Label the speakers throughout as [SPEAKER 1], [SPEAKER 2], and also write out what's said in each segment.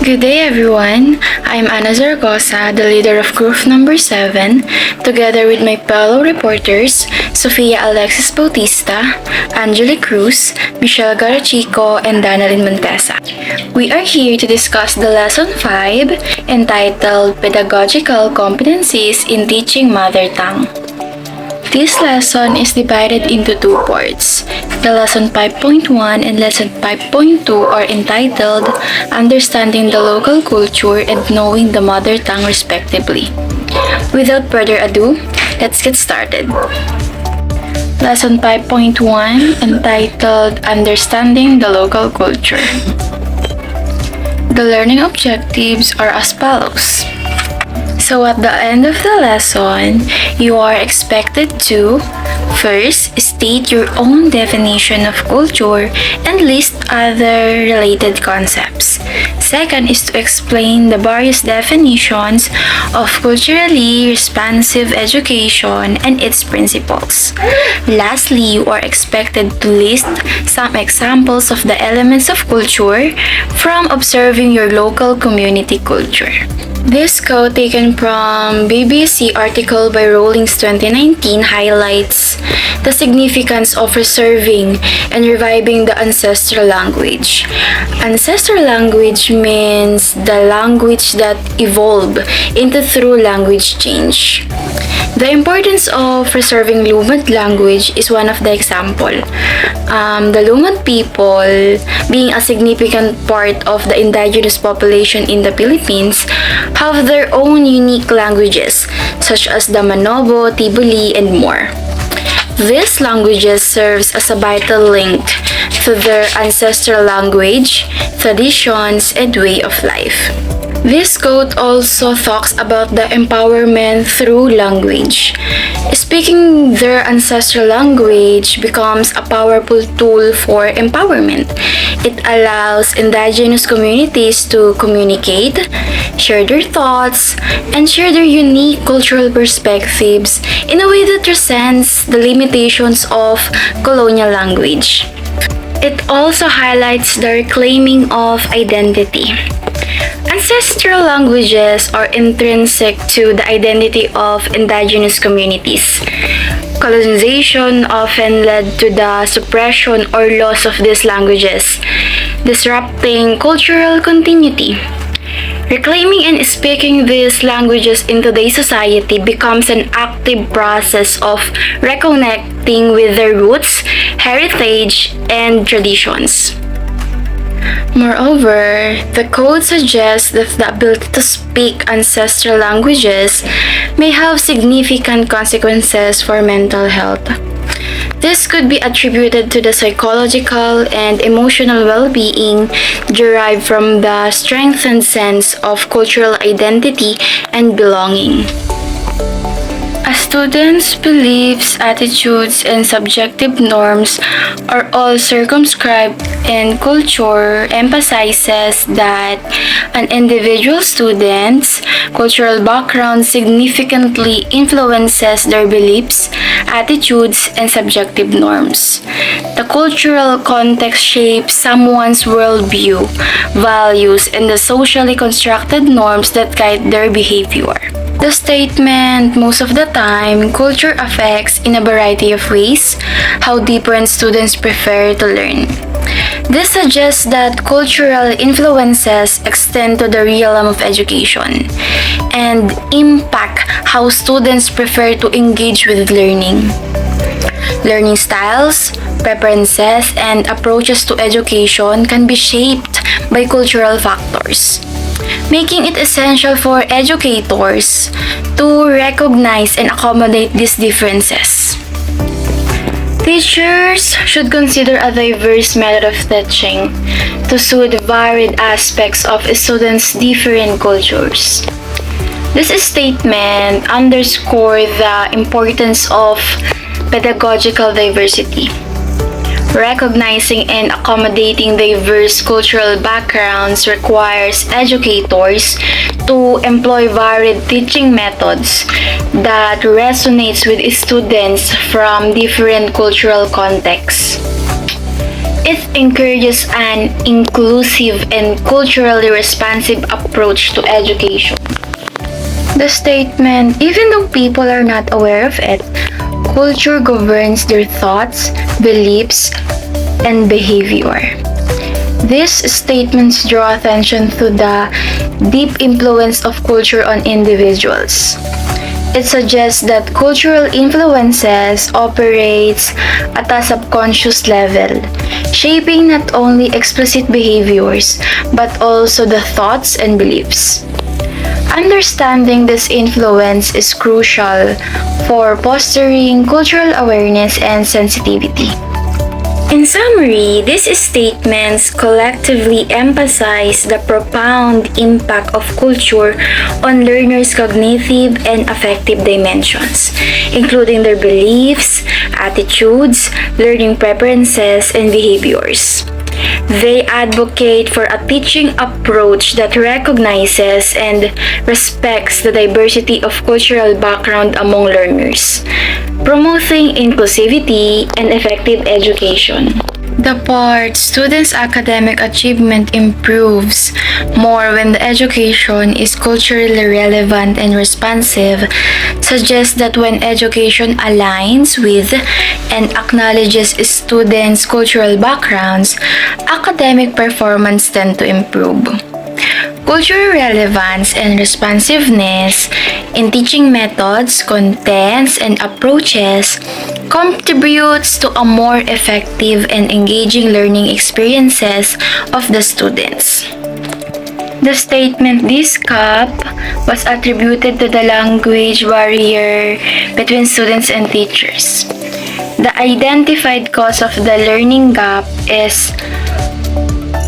[SPEAKER 1] Good day everyone, I'm Ana Zaragoza, the leader of group number 7, together with my fellow reporters, Sofia Alexis Bautista, Angeli Cruz, Michelle Garachico, and Danalyn Montesa. We are here to discuss the lesson 5, entitled Pedagogical Competencies in Teaching Mother Tongue. This lesson is divided into two parts. The lesson 5.1 and lesson 5.2 are entitled Understanding the Local Culture and Knowing the Mother Tongue respectively. Without further ado, let's get started. Lesson 5.1 entitled Understanding the Local Culture. The learning objectives are as follows. So at the end of the lesson, you are expected to first, state your own definition of culture and list other related concepts. Second is to explain the various definitions of culturally responsive education and its principles. Lastly, you are expected to list some examples of the elements of culture from observing your local community culture. This quote taken from BBC article by Rollins 2019 highlights the significance of preserving and reviving the ancestral language. Ancestral language means the language that evolved into through language change. The importance of preserving Lumad language is one of the example. The Lumad people, being a significant part of the indigenous population in the Philippines, have their own unique languages, such as the Manobo, Tibuli, and more. These languages serves as a vital link to their ancestral language, traditions, and way of life. This quote also talks about the empowerment through language. Speaking their ancestral language becomes a powerful tool for empowerment. It allows indigenous communities to communicate, share their thoughts, and share their unique cultural perspectives in a way that transcends the limitations of colonial language. It also highlights the reclaiming of identity. Ancestral languages are intrinsic to the identity of indigenous communities. Colonization often led to the suppression or loss of these languages, disrupting cultural continuity. Reclaiming and speaking these languages in today's society becomes an active process of reconnecting with their roots, heritage, and traditions. Moreover, the code suggests that the ability to speak ancestral languages may have significant consequences for mental health. This could be attributed to the psychological and emotional well-being derived from the strengthened sense of cultural identity and belonging. A student's beliefs, attitudes, and subjective norms are all circumscribed, and culture emphasizes that an individual student's cultural background significantly influences their beliefs, attitudes, and subjective norms. The cultural context shapes someone's worldview, values, and the socially constructed norms that guide their behavior. The statement, most of the time, culture affects in a variety of ways how different students prefer to learn. This suggests that cultural influences extend to the realm of education and impact how students prefer to engage with learning. Learning styles, preferences, and approaches to education can be shaped by cultural factors, making it essential for educators to recognize and accommodate these differences. Teachers should consider a diverse method of teaching to suit the varied aspects of a students' different cultures. This statement underscores the importance of pedagogical diversity. Recognizing and accommodating diverse cultural backgrounds requires educators to employ varied teaching methods that resonates with students from different cultural contexts. It encourages an inclusive and culturally responsive approach to education. The statement, even though people are not aware of it, culture governs their thoughts, beliefs, and behavior. These statements draw attention to the deep influence of culture on individuals. It suggests that cultural influences operates at a subconscious level, shaping not only explicit behaviors but also the thoughts and beliefs. Understanding this influence is crucial for fostering cultural awareness and sensitivity. In summary, these statements collectively emphasize the profound impact of culture on learners' cognitive and affective dimensions, including their beliefs, attitudes, learning preferences, and behaviors. They advocate for a teaching approach that recognizes and respects the diversity of cultural background among learners, promoting inclusivity and effective education. The part students' academic achievement improves more when the education is culturally relevant and responsive suggests that when education aligns with and acknowledges students' cultural backgrounds, academic performance tend to improve. Cultural relevance and responsiveness in teaching methods, contents, and approaches contributes to a more effective and engaging learning experiences of the students. The statement "this gap" was attributed to the language barrier between students and teachers. The identified cause of the learning gap is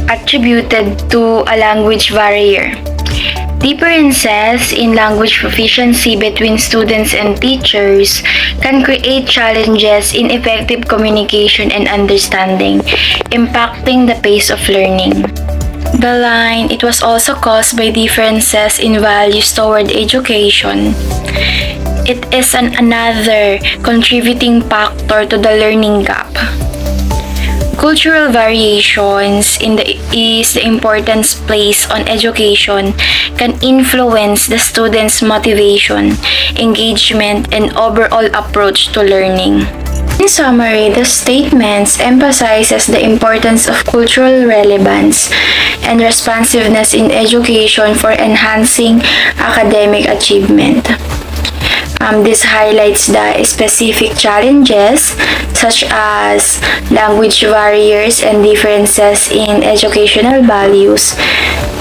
[SPEAKER 1] attributed to a language barrier. Differences in language proficiency between students and teachers can create challenges in effective communication and understanding, impacting the pace of learning. The line, "it was also caused by differences in values toward education." It is another contributing factor to the learning gap. Cultural variations is the importance placed on education can influence the students' motivation, engagement, and overall approach to learning. In summary, the statements emphasizes the importance of cultural relevance and responsiveness in education for enhancing academic achievement. This highlights the specific challenges such as language barriers and differences in educational values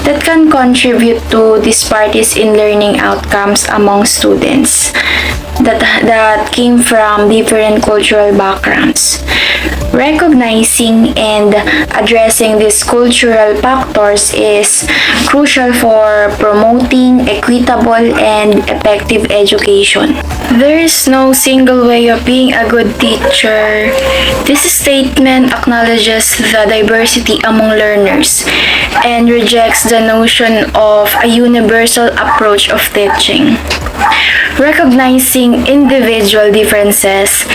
[SPEAKER 1] that can contribute to disparities in learning outcomes among students that came from different cultural backgrounds. Recognizing and addressing these cultural factors is crucial for promoting equitable and effective education. There is no single way of being a good teacher. This statement acknowledges the diversity among learners and rejects the notion of a universal approach of teaching. Recognizing individual differences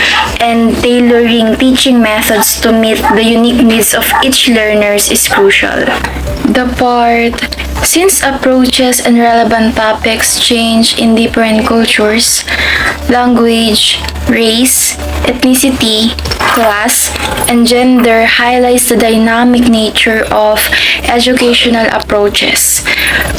[SPEAKER 1] and tailoring teaching methods to meet the unique needs of each learner is crucial. The part, since approaches and relevant topics change in different cultures, language, race, ethnicity, class, and gender highlights the dynamic nature of educational approaches,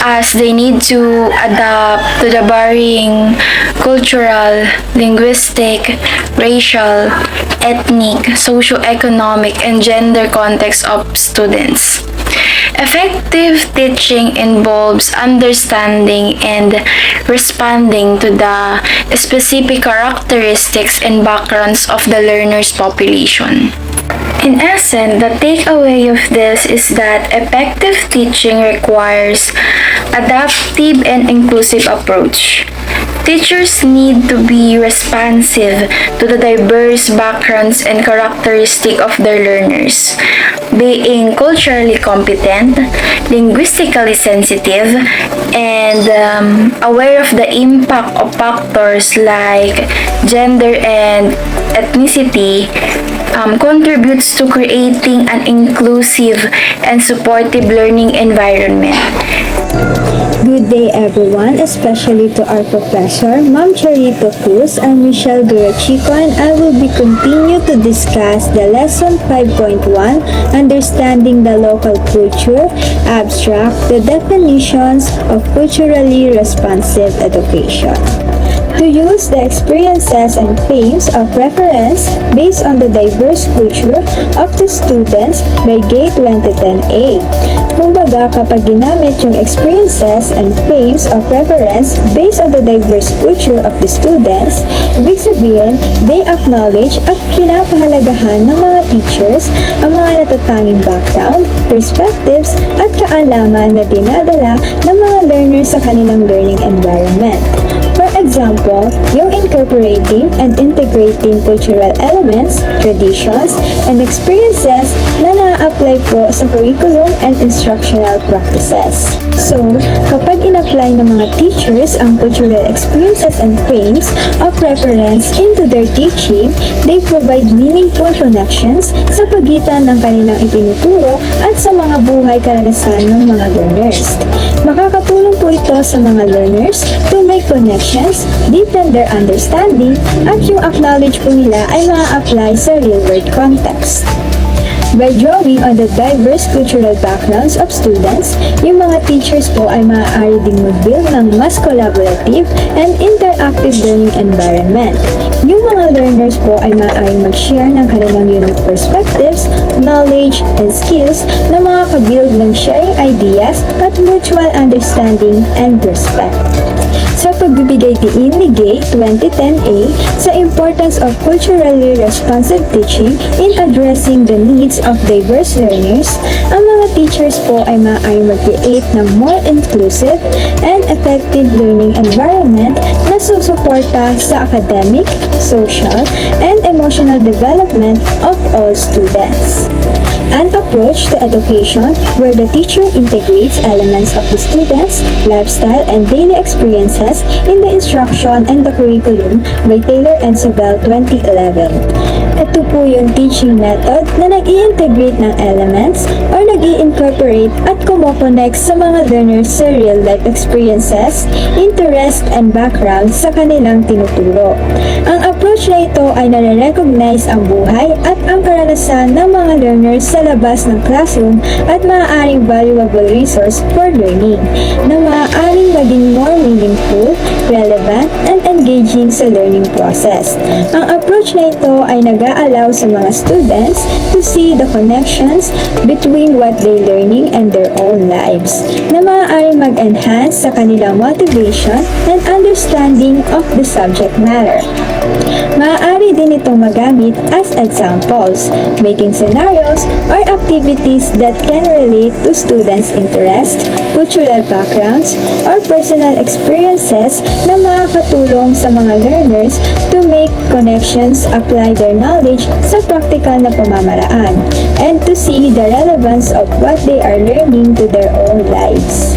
[SPEAKER 1] as they need to adapt to the varying cultural, linguistic, racial, ethnic, socioeconomic, and gender context of students. Effective teaching involves understanding and responding to the specific characteristics and backgrounds of the learner's population. In essence, the takeaway of this is that effective teaching requires adaptive and inclusive approach. Teachers need to be responsive to the diverse backgrounds and characteristics of their learners, being culturally competent, linguistically sensitive, and aware of the impact of factors like gender and ethnicity contributes to creating an inclusive and supportive learning environment.
[SPEAKER 2] Good day everyone, especially to our professor, Ma'am Charito Cruz and Michelle Gurachico, and I will be continue to discuss the Lesson 5.1, Understanding the Local Culture, Abstract, the definitions of culturally responsive education. To use the experiences and themes of reference based on the diverse culture of the students by GATE 2010A. Kumbaga, kapag ginamit yung experiences and themes of reference based on the diverse culture of the students, ibig sabihin, they acknowledge at pinapahalagahan ng mga teachers ang mga natatanging background, perspectives, at kaalaman na dinadala ng mga learners sa kanilang learning environment. For example, yung incorporating and integrating cultural elements, traditions, and experiences na na-apply po sa curriculum and instructional practices. So, kapag in-apply ng mga teachers ang cultural experiences and frames of reference into their teaching, they provide meaningful connections sa pagitan ng kanilang itinuturo at sa mga buhay karanasan ng mga learners. Makakatulong po ito sa mga learners to make connections, deepen their understanding, at yung acknowledge po nila ay ma-apply sa real-world context. By drawing on the diverse cultural backgrounds of students, yung mga teachers po ay maaari ding mag-build ng mas collaborative and interactive learning environment. Yung mga learners po ay maaaring mag-share ng kanilang unique perspectives, knowledge, and skills na makaka-build ng sharing ideas at mutual understanding and respect. Sa pagbibigay diin ni GATE 2010A sa importance of culturally responsive teaching in addressing the needs of diverse learners, ang mga teachers po ay maaaring mag-create ng more inclusive and effective learning environment na susuporta sa academic, social, and emotional development of all students. An approach to education where the teacher integrates elements of the students' lifestyle and daily experiences in the instruction and the curriculum by Taylor and Sobel 2011. Ito po yung teaching method na nag-i-integrate ng elements or nag-i-incorporate at kumokonect sa mga learners sa real-life experiences, interest, and background sa kanilang tinuturo. Ang approach na ito ay nare-recognize ang buhay at ang karanasan ng mga learners sa labas ng classroom at maaaring valuable resource for learning na maaaring maging more meaningful, relevant, and engaging sa learning process. Ang approach na ito ay nag-a-allow sa mga students to see the connections between what they're learning and their own lives na maaaring mag-enhance sa kanilang motivation and understanding of the subject matter. Maaari din itong magamit as examples, making scenarios or activities that can relate to students' interest, cultural backgrounds, or personal experiences na makakatulong sa mga learners to make connections, apply their knowledge sa practical na pamamaraan, and to see the relevance of what they are learning to their own lives.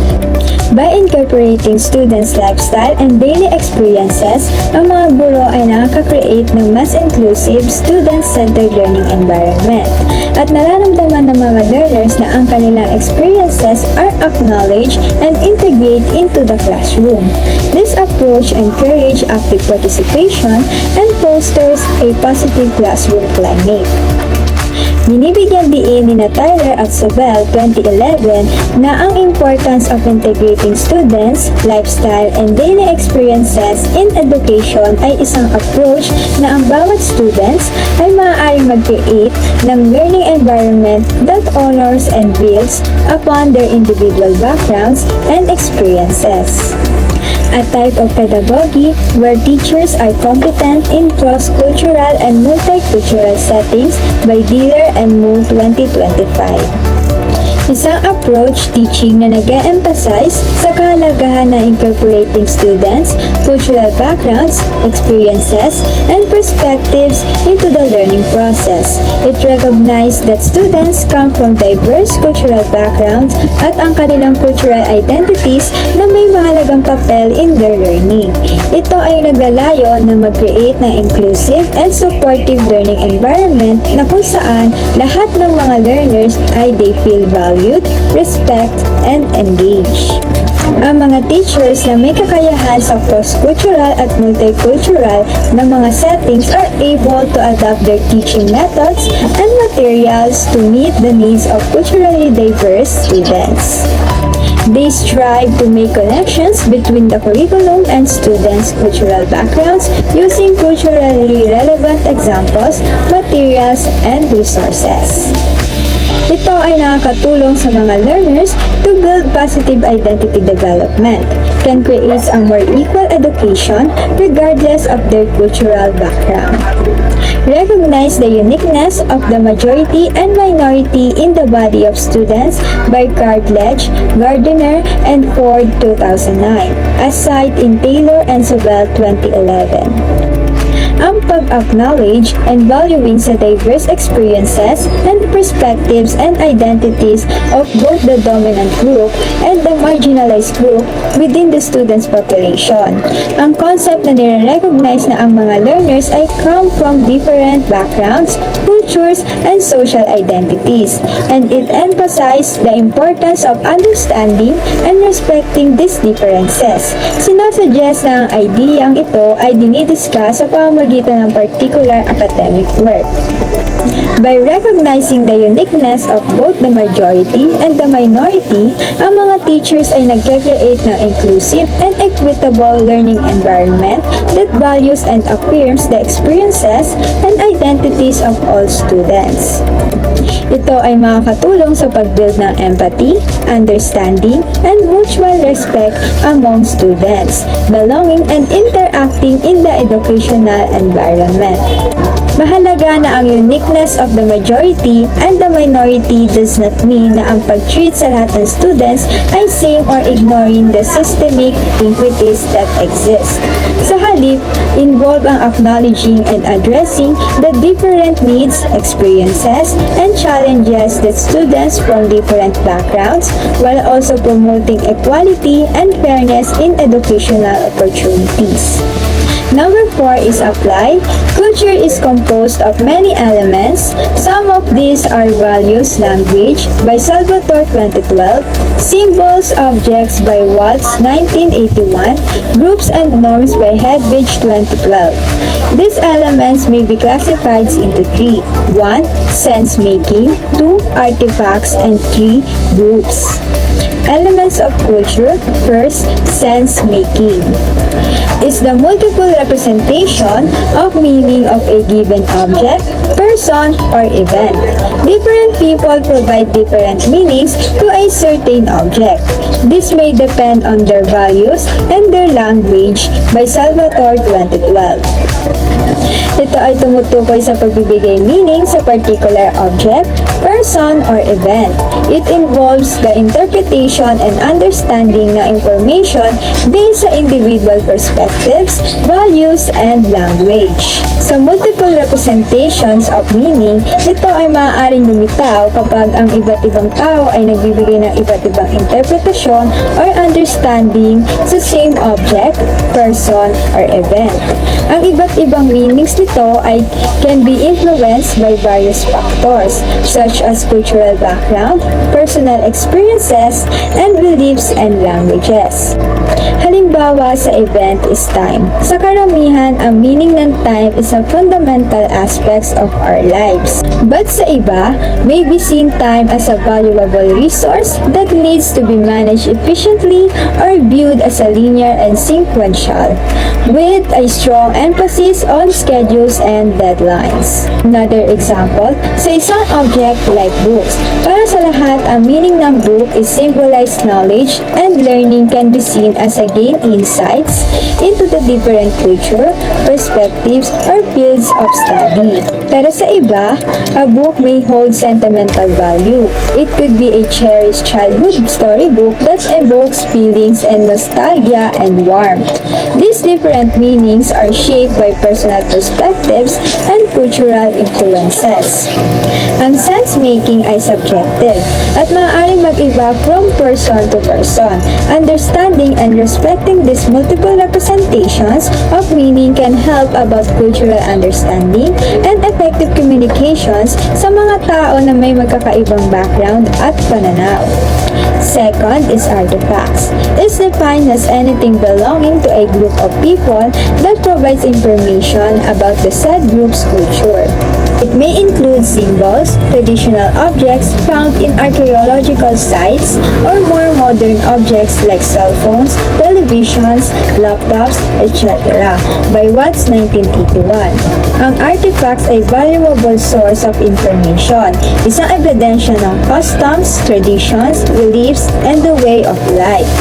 [SPEAKER 2] By incorporating students' lifestyle and daily experiences, ang mga guro ay nakaka-create ng mas inclusive, student-centered learning environment. At nararamdaman ng mga learners na ang kanilang experiences are acknowledged and integrate into the classroom. This approach encourages active participation and fosters a positive classroom climate. Binibigyan diin ni Tyler at Sobel 2011 na ang importance of integrating students, lifestyle, and daily experiences in education ay isang approach na ang bawat students ay maaaring mag-create ng learning environment that honors and builds upon their individual backgrounds and experiences. A type of pedagogy where teachers are competent in cross-cultural and multicultural settings by Diller and Moon 2025. Isang approach teaching na nag-e-emphasize sa kahalagahan na incorporating students, cultural backgrounds, experiences, and perspectives into the learning process. It recognized that students come from diverse cultural backgrounds at ang kanilang cultural identities na may mahalagang papel in their learning. Ito ay naglalayo na mag-create ng inclusive and supportive learning environment na kung saan lahat ng mga learners ay they feel valued, respect, and engaged. Ang mga teachers na may kakayahan sa cross-cultural at multicultural na mga settings are able to adapt their teaching methods and materials to meet the needs of culturally diverse students. They strive to make connections between the curriculum and students' cultural backgrounds using culturally relevant examples, materials, and resources. Ito ay nakakatulong sa mga learners to build positive identity development, can create a more equal education regardless of their cultural background. Recognize the uniqueness of the majority and minority in the body of students by Cartledge, Gardiner, and Ford 2009, as cited in Taylor and Sobel 2011. Ang pag-acknowledge and valuing sa diverse experiences and perspectives and identities of both the dominant group and the marginalized group within the student's population. Ang concept na nire-recognize na ang mga learners ay come from different backgrounds, cultures, and social identities, and it emphasizes the importance of understanding and respecting these differences. Sinasuggest na ang ideyang ito ay dinidiscuss sa pamamagitan ng particular academic work. By recognizing the uniqueness of both the majority and the minority, ang mga teachers ay nag-create ng inclusive and equitable learning environment that values and affirms the experiences and identities of all students. Ito ay makakatulong sa pag-build ng empathy, understanding, and mutual respect among students, belonging and interacting in the educational environment. Mahalaga na ang uniqueness of the majority and the minority does not mean na ang pag-treat sa lahat ng students ay same or ignoring the systemic inequities that exist. Sa halip, involve ang acknowledging and addressing the different needs, experiences, and challenges that students from different backgrounds while also promoting equality and fairness in educational opportunities. Number 4 is apply. Culture is composed of many elements. Some of these are values, language by Salvatore 2012, symbols, objects by Watts 1981, groups and norms by Hedvig 2012. These elements may be classified into 3. 1. Sense making, 2. Artifacts, and 3. Groups. Elements of culture. First, sense making is the multiple representation of meaning of a given object, person, or event. Different people provide different meanings to a certain object. This may depend on their values and their language by Salvatore 2012. Ito ay tumutukoy sa pagbibigay meaning sa particular object, person, or event. It involves the interpretation and understanding ng information based sa individual perspectives, values, and language. Sa multiple representations of meaning, ito ay maaaring lumitaw kapag ang iba't ibang tao ay nagbibigay ng iba't ibang interpretasyon or understanding sa same object, person, or event. Ang iba't ibang meanings nito ay can be influenced by various factors such as cultural background, personal experiences, and beliefs and languages. Halimbawa sa event is time. Sa karamihan, ang meaning ng time is a fundamental aspects of our lives. But sa iba, may be seen time as a valuable resource that needs to be managed efficiently or viewed as a linear and sequential, with a strong emphasis on schedules and deadlines. Another example, sa isang object like books. Para sa lahat, ang meaning ng book is symbolized knowledge and learning can be seen as a gain insights into the different culture, perspectives, or fields of of study. Pero sa iba, a book may hold sentimental value. It could be a cherished childhood storybook that evokes feelings and nostalgia and warmth. These different meanings are shaped by personal perspectives and cultural influences. Ang sense-making ay subjective at maaaring mag-iba from person to person. Understanding and respecting these multiple representations of meaning can help about cultural understanding and effective communications sa mga tao na may magkakaibang background at pananaw. Second is artifacts. It's defined as anything belonging to a group of people that provides information about the said group's culture. It may include symbols, traditional objects found in archaeological sites, or more modern objects like cell phones, televisions, laptops, etc. By Watts 1981. Ang artifacts ay valuable source of information, isang ebidensya ng customs, traditions, beliefs, and the way of life.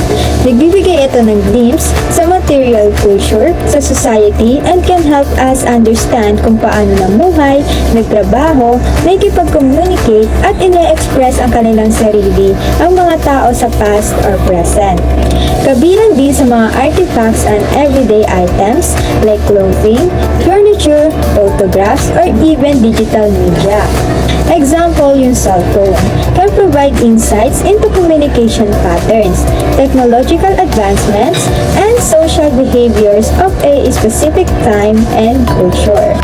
[SPEAKER 2] Nagbibigay ito ng glimpse sa material culture, sa society, and can help us understand kung paano namuhay, nagtrabaho, nakikipag-communicate, at ine-express ang kanilang sarili ang mga tao sa past or present. Kabilang din sa mga artifacts and everyday items like clothing, furniture, photographs, or even digital media. Example, yung cellphone can provide insights into communication patterns, technological advancements, and social behaviors of a specific time and culture.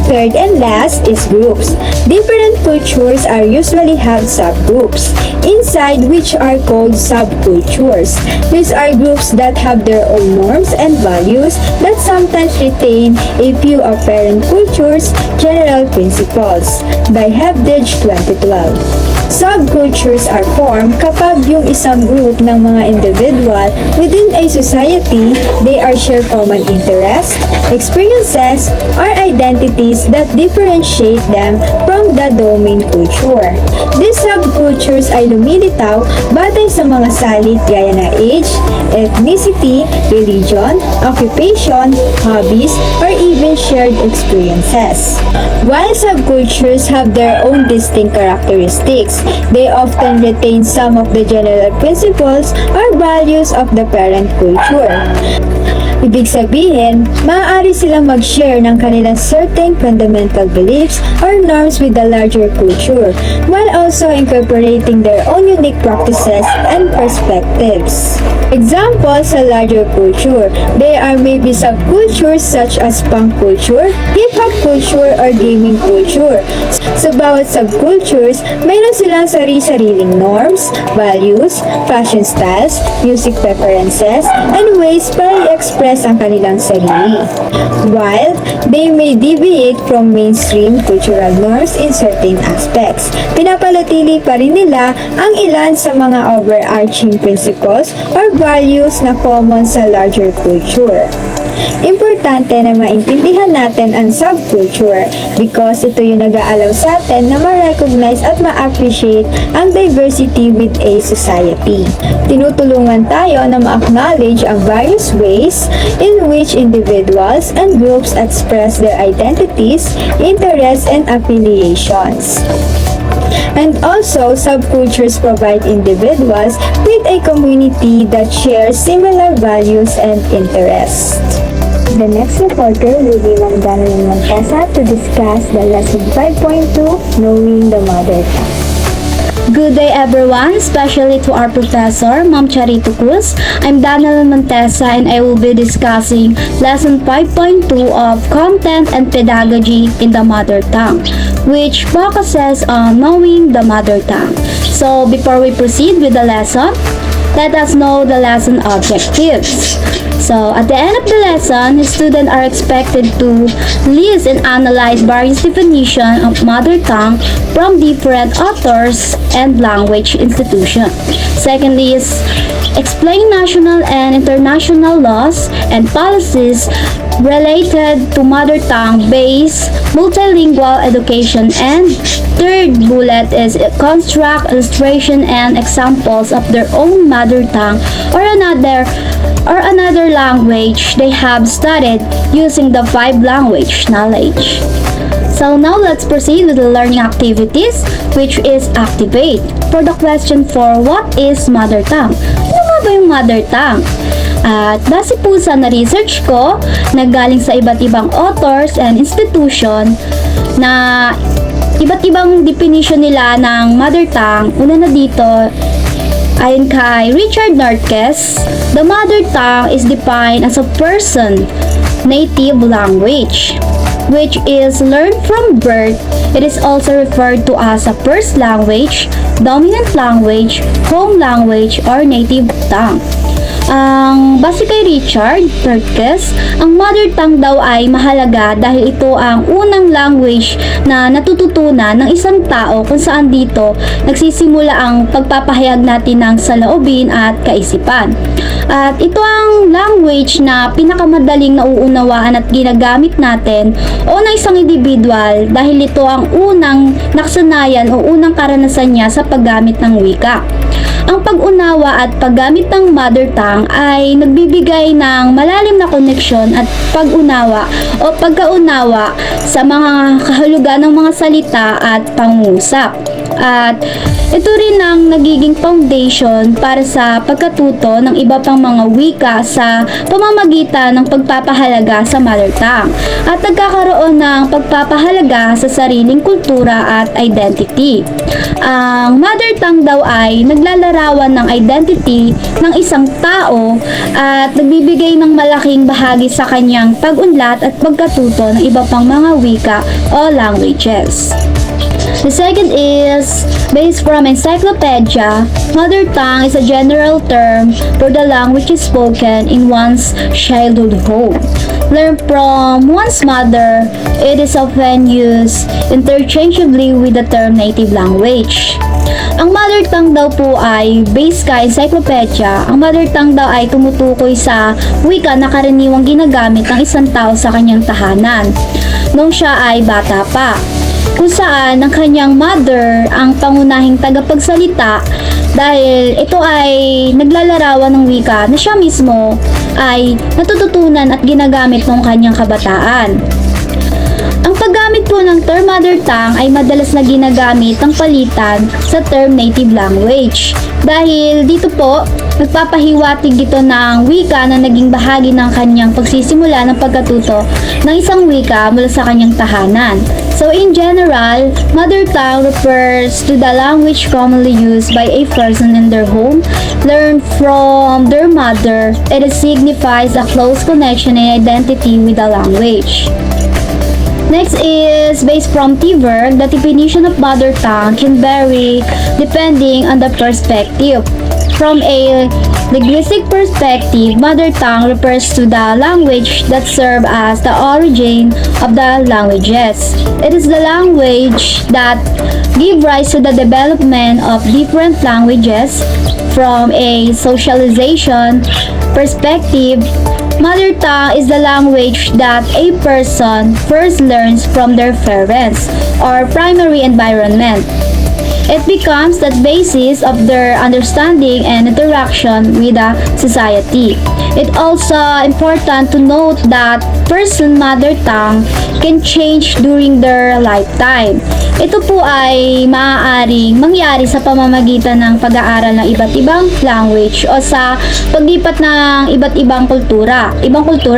[SPEAKER 2] Third and last is groups. Different cultures are usually have subgroups, inside which are called subcultures. These are groups that have their own norms and values that sometimes retain a few of parent culture's general principles. By Hebdage 2012. Subcultures are formed kapag yung isang group ng mga individual within a society, they are share common interests, experiences, or identities that differentiate them from the domain culture. These subcultures ay lumilitaw batay sa mga salit gaya ng age, ethnicity, religion, occupation, hobbies, or even shared experiences. While subcultures have their own distinct characteristics, they often retain some of the general principles or values of the parent culture. Ibig sabihin, maaari silang mag-share ng kanilang certain fundamental beliefs or norms with the larger culture, while also incorporating their own unique practices and perspectives. Example sa larger culture, there are maybe subcultures such as punk culture, hip-hop culture, or gaming culture. Sa bawat subcultures, mayroon silang sari-sariling norms, values, fashion styles, music preferences, and ways para i-express ang kanilang sarili. While they may deviate from mainstream cultural norms in certain aspects, pinapanatili pa rin nila ang ilan sa mga overarching principles or values na common sa larger culture. Importante na maintindihan natin ang subculture because ito yung nag-aalaw sa atin na ma-recognize at ma-appreciate ang diversity with a society. Tinutulungan tayo na ma-acknowledge ang various ways in which individuals and groups express their identities, interests, and affiliations. And also, subcultures provide individuals with a community that shares similar values and interests. The next reporter will be Ma'am Daniel Montesa to discuss the lesson 5.2, Knowing the Mother Tongue.
[SPEAKER 3] Good day everyone, especially to our professor, Ma'am Charito Cruz. I'm Daniel Montesa and I will be discussing lesson 5.2 of Content and Pedagogy in the Mother Tongue, which focuses on knowing the mother tongue. So before we proceed with the lesson, let us know the lesson objectives. So, at the end of the lesson, students are expected to list and analyze various definitions of mother tongue from different authors and language institutions. Secondly is explain national and international laws and policies related to mother tongue-based multilingual education, and third bullet is construct illustration and examples of their own mother tongue or another language they have studied using the 5 language knowledge. So now let's proceed with the learning activities, which is activate. For the question 4, what is mother tongue? Ano nga ba yung mother tongue? At base po sa na-research ko, nagaling sa iba't ibang authors and institution na iba't ibang definition nila ng mother tongue. Una na dito, ayon kay Richard Norquez, the mother tongue is defined as a person native language, which is learned from birth. It is also referred to as a first language, dominant language, home language, or native tongue. Ang base kay Richard Norquez, ang mother tongue daw ay mahalaga dahil ito ang unang language na natututunan ng isang tao kung saan dito nagsisimula ang pagpapahayag natin ng saloobin at kaisipan. At ito ang language na pinakamadaling nauunawaan at ginagamit natin o ng isang individual dahil ito ang unang nakasanayan o unang karanasan niya sa paggamit ng wika. Ang pag-unawa at paggamit ng mother tongue ay nagbibigay ng malalim na koneksyon at pag-unawa o pagkaunawa sa mga kahulugan ng mga salita at pangungusap. At ito rin ang nagiging foundation para sa pagkatuto ng iba pang mga wika sa pamamagitan ng pagpapahalaga sa mother tongue at nagkakaroon ng pagpapahalaga sa sariling kultura at identity. Ang mother tongue daw ay naglalarawan ng identity ng isang tao at nagbibigay ng malaking bahagi sa kanyang pag-unlad at pagkatuto ng iba pang mga wika o languages. The second is, based from encyclopedia, mother tongue is a general term for the language spoken in one's childhood home. Learned from one's mother, it is often used interchangeably with the term native language. Ang mother tongue daw po ay, based kay encyclopedia, ang mother tongue daw ay tumutukoy sa wika na karaniwang ginagamit ng isang tao sa kanyang tahanan nung siya ay bata pa, kung saan ang kanyang mother ang pangunahing tagapagsalita dahil ito ay naglalarawan ng wika na siya mismo ay natututunan at ginagamit ng kanyang kabataan. Ang paggamit po ng term mother tongue ay madalas na ginagamit ng palitan sa term native language. Dahil dito po, nagpapahiwatig ito ng wika na naging bahagi ng kanyang pagsisimula ng pagkatuto ng isang wika mula sa kanyang tahanan. So in general, mother tongue refers to the language commonly used by a person in their home, learned from their mother. It signifies a close connection and identity with the language. Next is, based from T-Verg, the definition of mother tongue can vary depending on the perspective. From a linguistic perspective, mother tongue refers to the language that serves as the origin of the languages. It is the language that give rise to the development of different languages. From a socialization perspective, mother tongue is the language that a person first learns from their parents or primary environment. It becomes the basis of their understanding and interaction with the society. It's also important to note that person mother tongue can change during their lifetime. Ito po ay maaaring mangyari sa pamamagitan ng pag-aaral ng iba't ibang language o sa paglipat ng iba't ibang kultura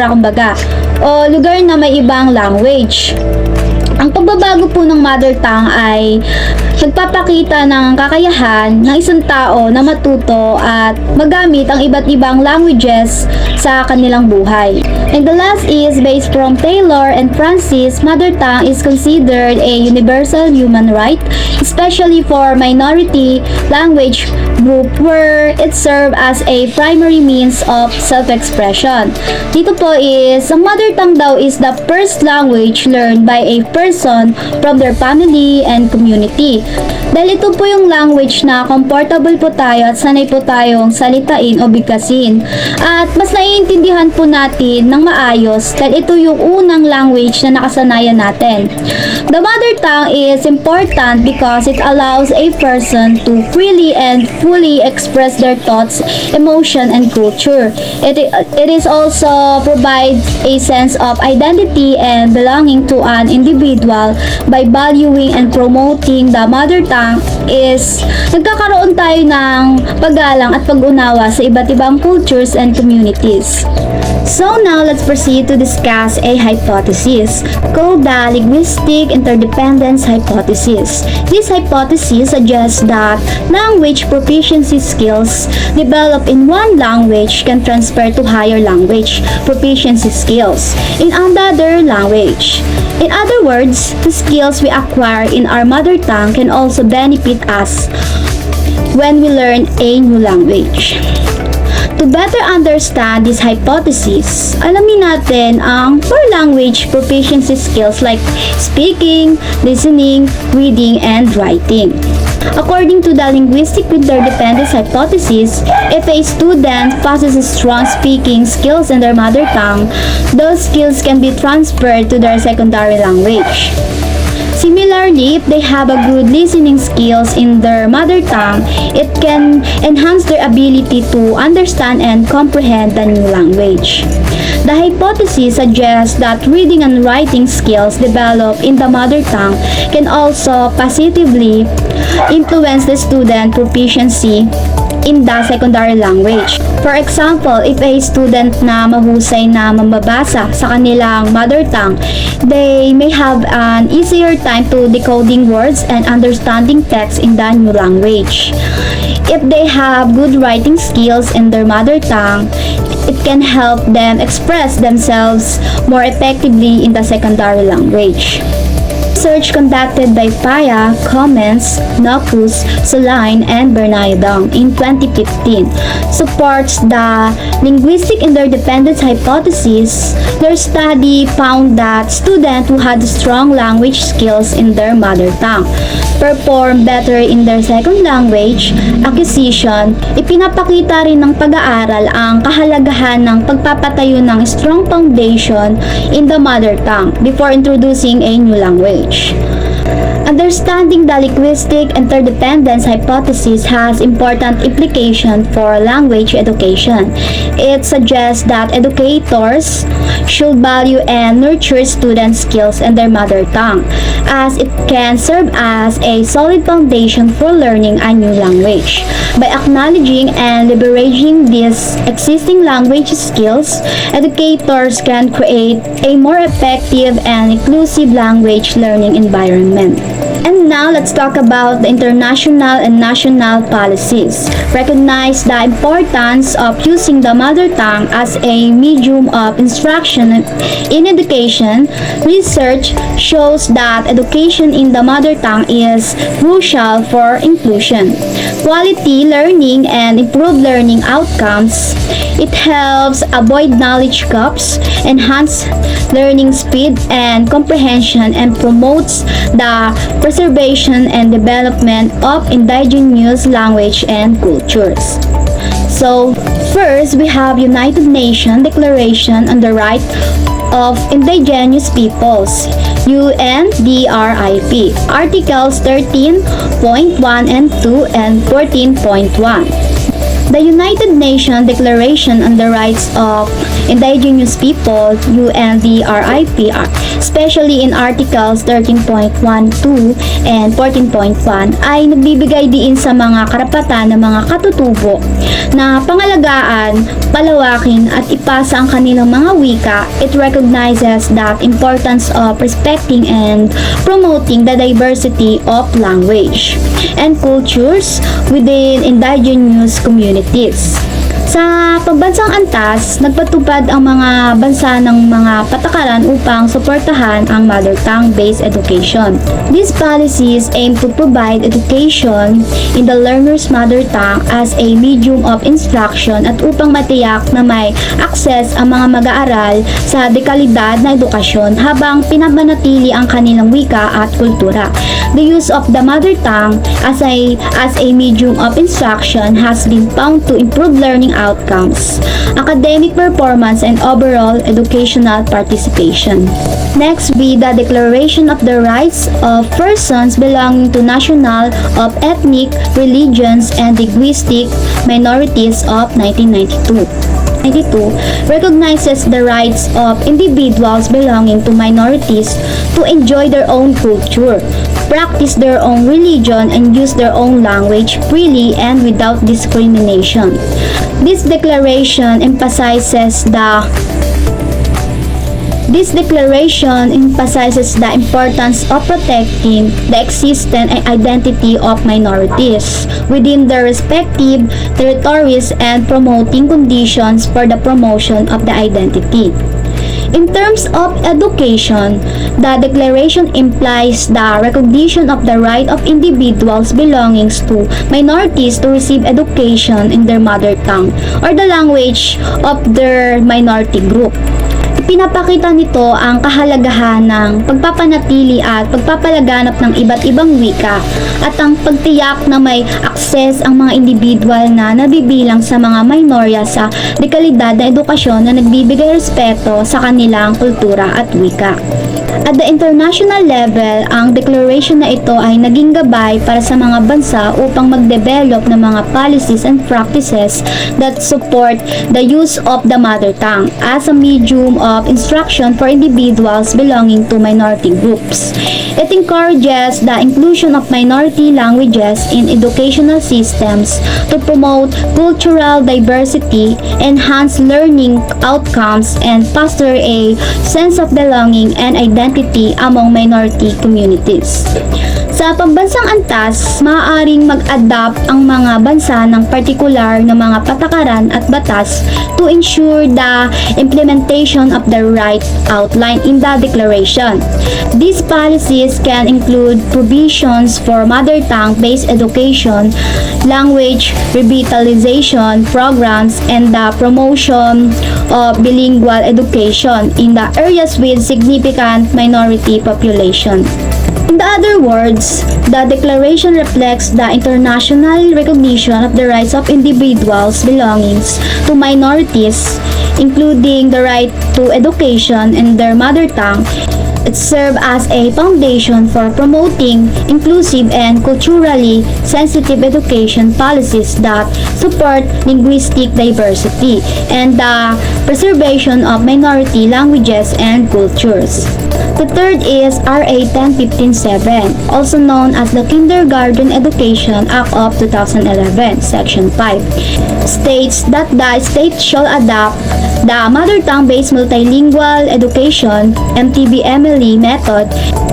[SPEAKER 3] kumbaga, o lugar na may ibang language. Ang pagbabago po ng mother tongue ay nagpapakita ng kakayahan ng isang tao na matuto at magamit ang iba't ibang languages sa kanilang buhay. And the last is, based from Taylor and Francis, mother tongue is considered a universal human right, especially for minority language group where it serves as a primary means of self-expression. Dito po is, ang mother tongue daw is the first language learned by a person education from their family and community. Dahil ito po yung language na comfortable po tayo at sanay po tayong salitain o bigkasin. At mas naiintindihan po natin ng maayos dahil ito yung unang language na nakasanayan natin. The mother tongue is important because it allows a person to freely and fully express their thoughts, emotion, and culture. It is also provides a sense of identity and belonging to an individual. By valuing and promoting the mother tongue is nagkakaroon tayo ng paggalang at pag-unawa sa iba't ibang cultures and communities. So now, let's proceed to discuss a hypothesis called the linguistic interdependence hypothesis. This hypothesis suggests that language proficiency skills developed in one language can transfer to higher language proficiency skills in another language. In other words, the skills we acquire in our mother tongue can also benefit us when we learn a new language. To better understand this hypothesis, alamin natin ang four language proficiency skills like speaking, listening, reading, and writing. According to the linguistic interdependence hypothesis, if a student possesses strong speaking skills in their mother tongue, those skills can be transferred to their secondary language. Similarly, if they have a good listening skills in their mother tongue, it can enhance their ability to understand and comprehend the new language. The hypothesis suggests that reading and writing skills developed in the mother tongue can also positively influence the student proficiency in the secondary language. For example, if a student na mahusay na mambabasa sa kanilang mother tongue, they may have an easier time to decoding words and understanding text in the new language. If they have good writing skills in their mother tongue, it can help them express themselves more effectively in the secondary language. Research conducted by Paya, Comments, Nocus, Soline, and Bernardong in 2015 supports the linguistic interdependence hypothesis. Their study found that students who had strong language skills in their mother tongue perform better in their second language acquisition. Ipinapakita rin ng pag-aaral ang kahalagahan ng pagpapatayo ng strong foundation in the mother tongue before introducing a new language. Understanding the linguistic interdependence hypothesis has important implications for language education. It suggests that educators should value and nurture students' skills in their mother tongue, as it can serve as a solid foundation for learning a new language. By acknowledging and leveraging these existing language skills, educators can create a more effective and inclusive language learning environment. And now, let's talk about the international and national policies. Recognize the importance of using the mother tongue as a medium of instruction in education. Research shows that education in the mother tongue is crucial for inclusion, quality learning, and improved learning outcomes. It helps avoid knowledge gaps, enhance learning speed and comprehension, and promotes the preservation and development of indigenous language and cultures. So, first, we have United Nations Declaration on the Right of Indigenous Peoples, UNDRIP, Articles 13.1 and 2 and 14.1. The United Nations Declaration on the Rights of Indigenous People, UNDRIP, especially in Articles 13.12 and 14.1, ay nagbibigay diin sa mga karapatan ng mga katutubo na pangalagaan, palawakin at ipasa ang kanilang mga wika. It recognizes the importance of respecting and promoting the diversity of language and cultures within indigenous communities. Sa pambansang antas, nagpatupad ang mga bansa ng mga patakaran upang suportahan ang mother tongue-based education. These policies aim to provide education in the learner's mother tongue as a medium of of instruction at upang matiyak na may access ang mga mag-aaral sa dekalidad na edukasyon habang pinapanatili ang kanilang wika at kultura. The use of the mother tongue as a medium of instruction has been found to improve learning outcomes, academic performance, and overall educational participation. Next be the Declaration of the Rights of Persons Belonging to National, of Ethnic, Religions, and Linguistic Minorities of 1992. 92 recognizes the rights of individuals belonging to minorities to enjoy their own culture, practice their own religion, and use their own language freely and without discrimination. This declaration emphasizes the importance of protecting the existence and identity of minorities within their respective territories and promoting conditions for the promotion of the identity. In terms of education, the declaration implies the recognition of the right of individuals belonging to minorities to receive education in their mother tongue or the language of their minority group. Pinapakita nito ang kahalagahan ng pagpapanatili at pagpapalaganap ng iba't ibang wika at ang pagtiyak na may akses ang mga individual na nabibilang sa mga minorya sa dekalidad na edukasyon na nagbibigay respeto sa kanilang kultura at wika. At the international level, ang declaration na ito ay naging gabay para sa mga bansa upang mag-develop ng mga policies and practices that support the use of the mother tongue as a medium of instruction for individuals belonging to minority groups. It encourages the inclusion of minority languages in educational systems to promote cultural diversity, enhance learning outcomes, and foster a sense of belonging and identity among minority communities. Sa pambansang antas, maaaring mag-adapt ang mga bansa ng partikular na mga patakaran at batas to ensure the implementation of the rights outlined in the declaration. These policies can include provisions for mother tongue-based education, language revitalization programs, and the promotion of bilingual education in the areas with significant minority population. In other words, the declaration reflects the international recognition of the rights of individuals belonging to minorities, including the right to education in their mother tongue. It serves as a foundation for promoting inclusive and culturally sensitive education policies that support linguistic diversity and the preservation of minority languages and cultures. The third is RA 10157, also known as the Kindergarten Education Act of 2011, Section 5, states that the state shall adopt the mother tongue-based multilingual education (MTB-MLE) method.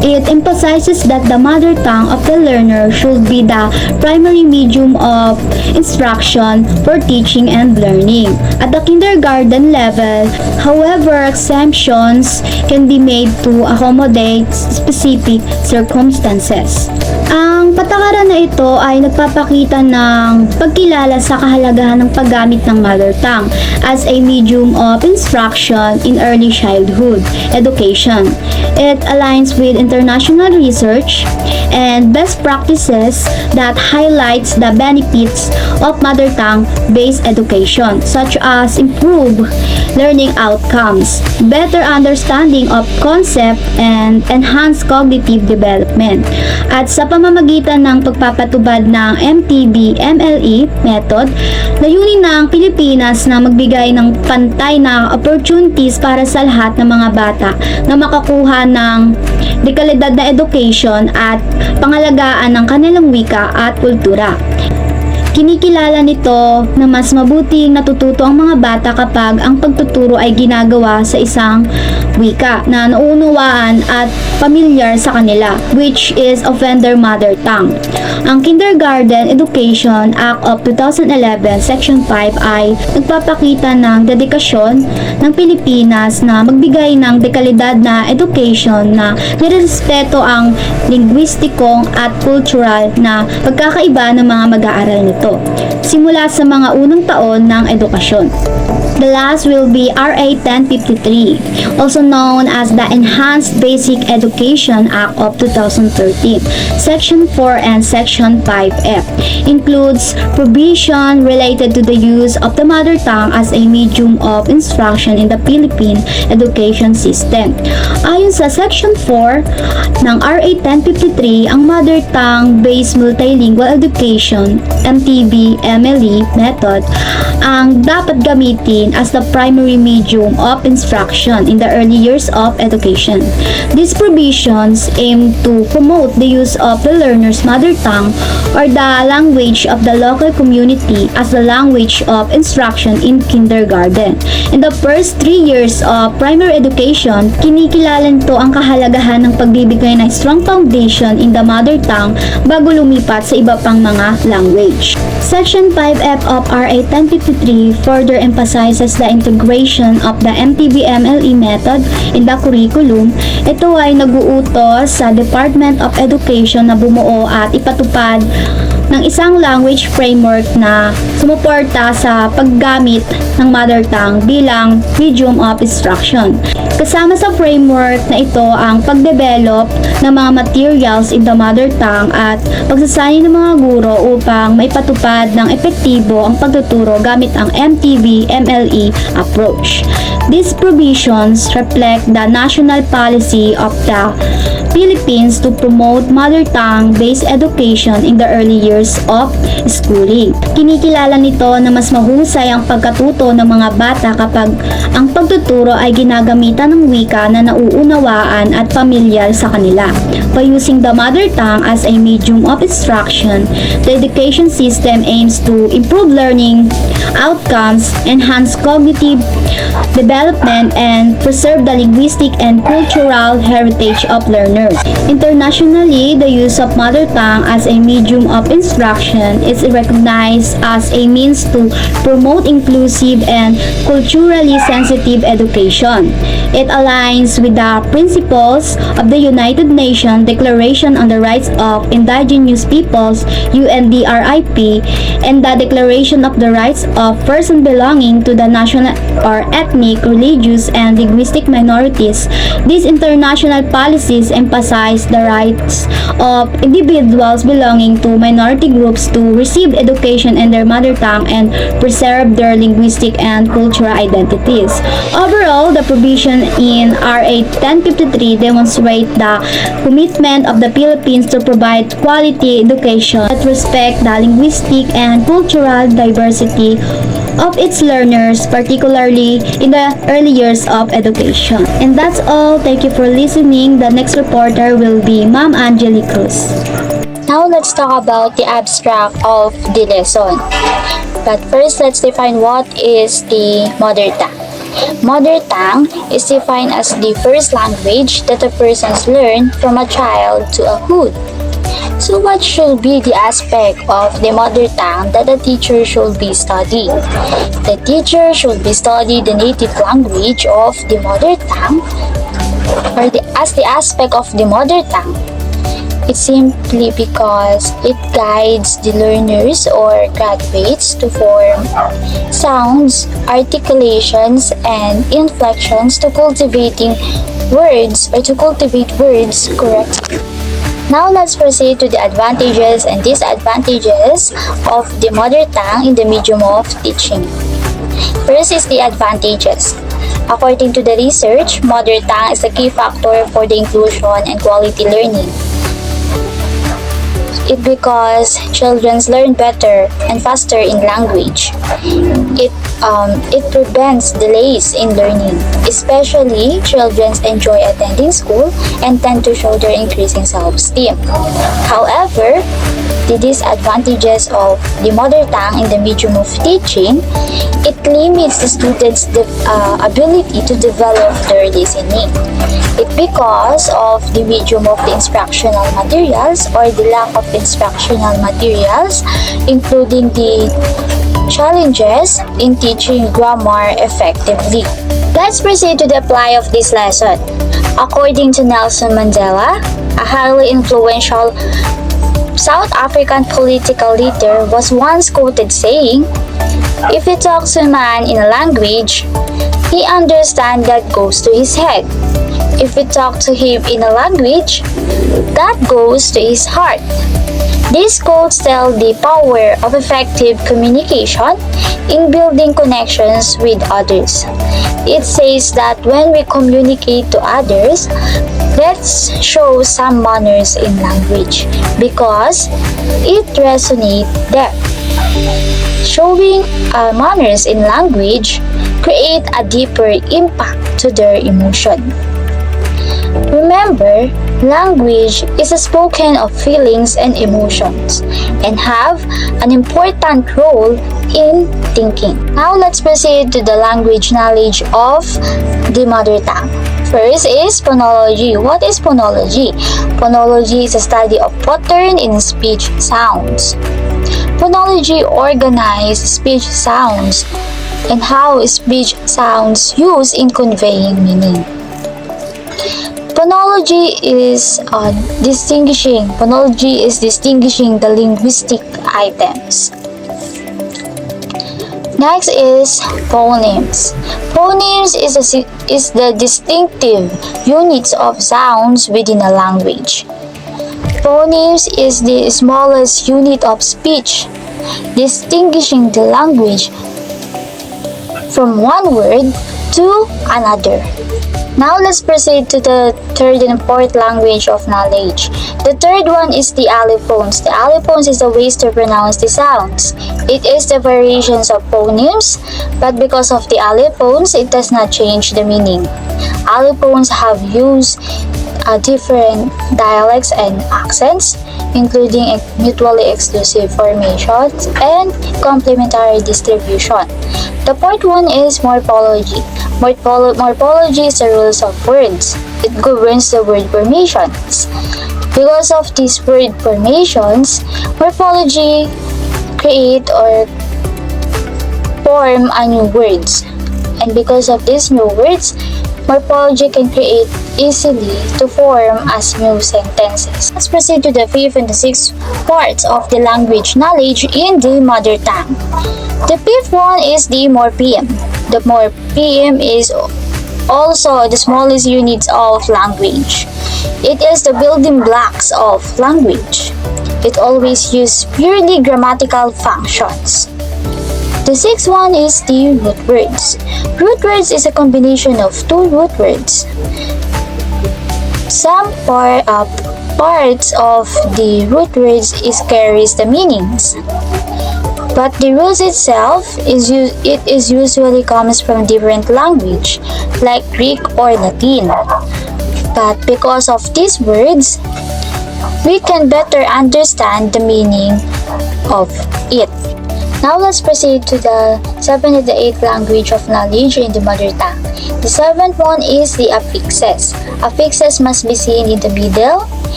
[SPEAKER 3] It emphasizes that the mother tongue of the learner should be the primary medium of instruction for teaching and learning. At the kindergarten level, however, exemptions can be made to accommodate specific circumstances. Ang patakaran na ito ay nagpapakita ng pagkilala sa kahalagahan ng paggamit ng mother tongue as a medium of instruction in early childhood education. It aligns with international research and best practices that highlights the benefits of mother tongue-based education, such as improved learning outcomes, better understanding of concept, and enhanced cognitive development. At sa pamamagitan ng pagpapatubad ng MTB-MLE method, layunin ng Pilipinas na magbigay ng pantay na opportunities para sa lahat ng mga bata na makakuha ng dekalidad na education at pangalagaan ng kanilang wika at kultura. Kinikilala nito na mas mabuting natututo ang mga bata kapag ang pagtuturo ay ginagawa sa isang wika na nauunawaan at pamilyar sa kanila, which is often their mother tongue. Ang Kindergarten Education Act of 2011, Section 5 ay nagpapakita ng dedikasyon ng Pilipinas na magbigay ng dekalidad na education na nirespeto ang linguistikong at cultural na pagkakaiba ng mga mag-aaral nito. ito, simula sa mga unang taon ng edukasyon. The last will be RA 1053, also known as the Enhanced Basic Education Act of 2013. Section 4 and Section 5F includes provision related to the use of the mother tongue as a medium of instruction in the Philippine education system. Ayon sa Section 4 ng RA 1053, ang mother tongue-based multilingual education (MTB-MLE) method ang dapat gamitin as the primary medium of instruction in the early years of education. These provisions aim to promote the use of the learner's mother tongue or the language of the local community as the language of instruction in kindergarten. In the first 3 years of primary education, kinikilala nito ang kahalagahan ng pagbibigay ng strong foundation in the mother tongue bago lumipat sa iba pang mga language. Section 5F of RA 1053 further emphasizes the integration of the MTB-MLE method in the curriculum. Ito ay nag-uutos sa Department of Education na bumuo at ipatupad ng isang language framework na sumuporta sa paggamit ng mother tongue bilang medium of instruction. Kasama sa framework na ito ang pagdevelop ng mga materials in the mother tongue at pagsasanay ng mga guro upang maipatupad ng epektibo ang pagtuturo gamit ang MTB-MLE approach. These provisions reflect the national policy of the Philippines to promote mother tongue-based education in the early years of schooling. Kinikilala nito na mas mahusay ang pagkatuto ng mga bata kapag ang pagtuturo ay ginagamitan ng wika na nauunawaan at pamilyar sa kanila. By using the mother tongue as a medium of instruction, the education system aims to improve learning outcomes, enhance cognitive development, and preserve the linguistic and cultural heritage of learners. Internationally, the use of mother tongue as a medium of instruction is recognized as a means to promote inclusive and culturally sensitive education. It aligns with the principles of the United Nations Declaration on the Rights of Indigenous Peoples (UNDRIP) and the Declaration of the Rights of Persons Belonging to the National or Ethnic, Religious, and Linguistic Minorities. These international policies emphasize the rights of individuals belonging to minority groups to receive education in their mother tongue and preserve their linguistic and cultural identities. Overall, the provision in RA 1053 demonstrate the commitment of the Philippines to provide quality education that respect the linguistic and cultural diversity of its learners, particularly in the early years of education. And that's all. Thank you for listening. The next reporter will be Ma'am Angeli Cruz.
[SPEAKER 4] Now let's talk about the abstract of the lesson. But first, let's define what is the mother tongue. Mother tongue is defined as the first language that a person learns from a child to adulthood. So what should be the aspect of the mother tongue that the teacher should be studying? The teacher should be studying the native language of the mother tongue as the aspect of the mother tongue. It's simply because it guides the learners or graduates to form sounds, articulations, and inflections to cultivating words or to cultivate words correctly. Now let's proceed to the advantages and disadvantages of the mother tongue in the medium of teaching. First is the advantages. According to the research, mother tongue is a key factor for the inclusion and quality learning. It because children learn better and faster in language. It prevents delays in learning, especially children enjoy attending school and tend to show their increasing self-esteem. However, the disadvantages of the mother tongue in the medium of teaching, it limits the students' ability to develop their listening. It because of the medium of the instructional materials or the lack of instructional materials, including the challenges in teaching grammar effectively. Let's proceed to the apply of this lesson. According to Nelson Mandela, a highly influential South African political leader was once quoted saying, "If you talk to a man in a language, he understands that goes to his head. If you talk to him in a language, that goes to his heart." These quotes tell the power of effective communication in building connections with others. It says that when we communicate to others, let's show some manners in language because it resonates depth. Showing manners in language create a deeper impact to their emotion. Remember, language is a spoken of feelings and emotions and have an important role in thinking. Now let's proceed to the language knowledge of the mother tongue. First is phonology. What is phonology? Phonology is a study of pattern in speech sounds. Phonology organizes speech sounds and how speech sounds used in conveying meaning. Phonology is distinguishing the linguistic items. Next is phonemes. Phonemes is the distinctive units of sounds within a language. Phonemes is the smallest unit of speech, distinguishing the language from one word to another. Now let's proceed to the third and fourth language of knowledge. The third one is the allophones. The allophones is the ways to pronounce the sounds. It is the variations of phonemes, but because of the allophones, it does not change the meaning. Allophones have used different dialects and accents, including mutually exclusive formations and complementary distribution. The fourth one is morphology. Morphology is the rules of words. It governs the word formations. Because of these word formations, morphology create or form a new words. And because of these new words, morphology can create easily to form as new sentences. Let's proceed to the fifth and the sixth parts of the language knowledge in the mother tongue. The fifth one is the morpheme. The morpheme is also the smallest units of language. It is the building blocks of language. It always uses purely grammatical functions. The sixth one is the root words. Root words is a combination of two root words. Some parts of the root words carries the meanings, but the root itself is usually comes from different language, like Greek or Latin. But because of these words, we can better understand the meaning of it. Now let's proceed to the seventh and the eighth language of knowledge in the mother tongue. The seventh one is the affixes. Affixes must be seen in the middle,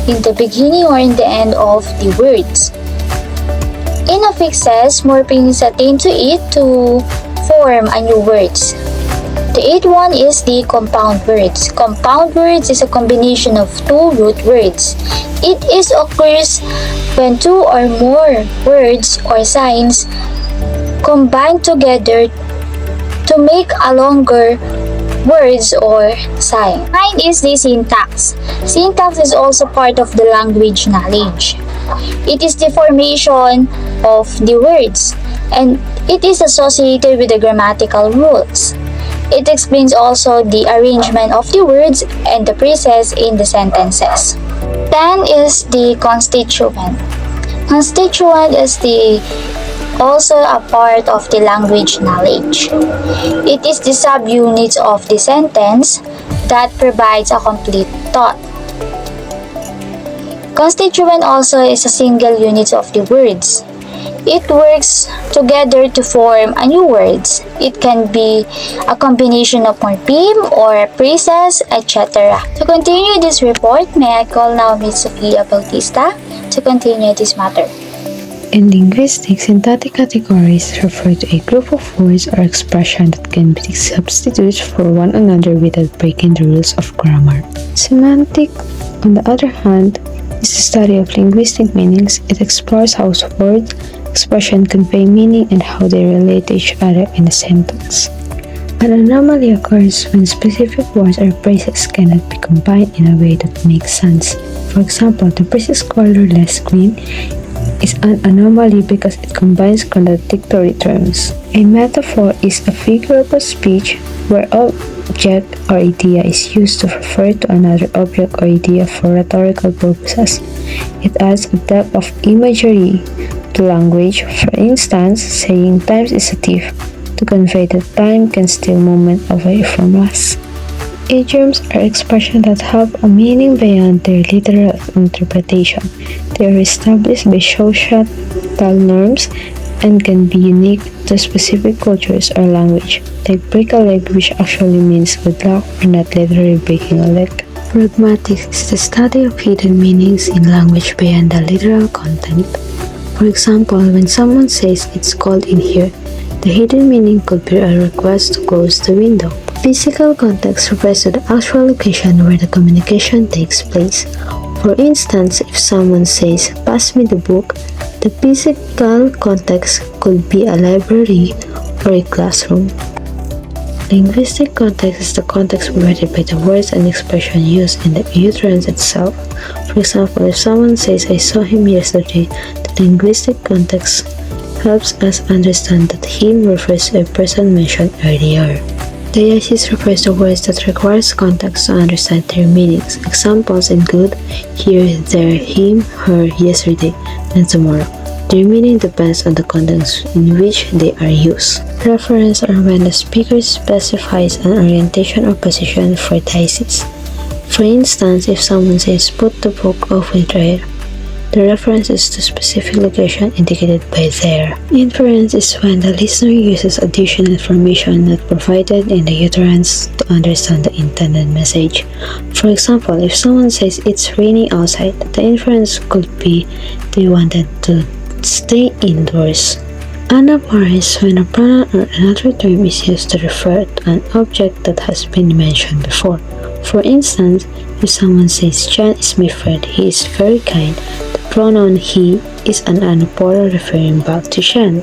[SPEAKER 4] in the beginning, or in the end of the words. In affixes, morphemes attain to it to form a new words. The eighth one is the compound words. Compound words is a combination of two root words. It occurs when two or more words or signs combine together to make a longer words or sign. Nine is the syntax. Syntax is also part of the language knowledge. It is the formation of the words, and it is associated with the grammatical rules. It explains also the arrangement of the words and the phrases in the sentences. 10 is the constituent. Constituent is also a part of the language knowledge. It is the subunits of the sentence that provides a complete thought. Constituent also is a single unit of the words. It works together to form a new words. It can be a combination of morpheme or phrases, etc. To continue this report, may I call now Ms. Sofia Bautista to continue this matter.
[SPEAKER 5] In linguistics, syntactic categories refer to a group of words or expressions that can be substituted for one another without breaking the rules of grammar. Semantic, on the other hand, is the study of linguistic meanings. It explores how words, expression convey meaning and how they relate to each other in a sentence. An anomaly occurs when specific words or phrases cannot be combined in a way that makes sense. For example, the phrases colorless green is an anomaly because it combines contradictory terms. A metaphor is a figure of speech where object or idea is used to refer to another object or idea for rhetorical purposes. It adds a depth of imagery to language. For instance, saying "time is a thief" to convey that time can steal moment away from us. Idioms are expressions that have a meaning beyond their literal interpretation. They are established by social norms and can be unique to specific cultures or language, like break a leg, which actually means good luck or not literally breaking a leg. Pragmatics is the study of hidden meanings in language beyond the literal content. For example, when someone says "it's cold in here," the hidden meaning could be a request to close the window. Physical context refers to the actual location where the communication takes place. For instance, if someone says, "pass me the book," the physical context could be a library or a classroom. Linguistic context is the context provided by the words and expression used in the utterance itself. For example, if someone says, "I saw him yesterday," the linguistic context helps us understand that him refers to a person mentioned earlier. Diasis refers to words that requires context to understand their meanings. Examples include here, there, him, her, yesterday, and tomorrow. Their meaning depends on the context in which they are used. Reference are when the speaker specifies an orientation or position for diasis. For instance, if someone says, "put the book off with dryer," the reference is to specific location indicated by there. Inference is when the listener uses additional information not provided in the utterance to understand the intended message. For example, if someone says "it's raining outside," the inference could be they wanted to stay indoors. Anaphora is when a pronoun or another term is used to refer to an object that has been mentioned before. For instance, if someone says John is my friend, he is very kind, the pronoun he is an anaphora referring back to John.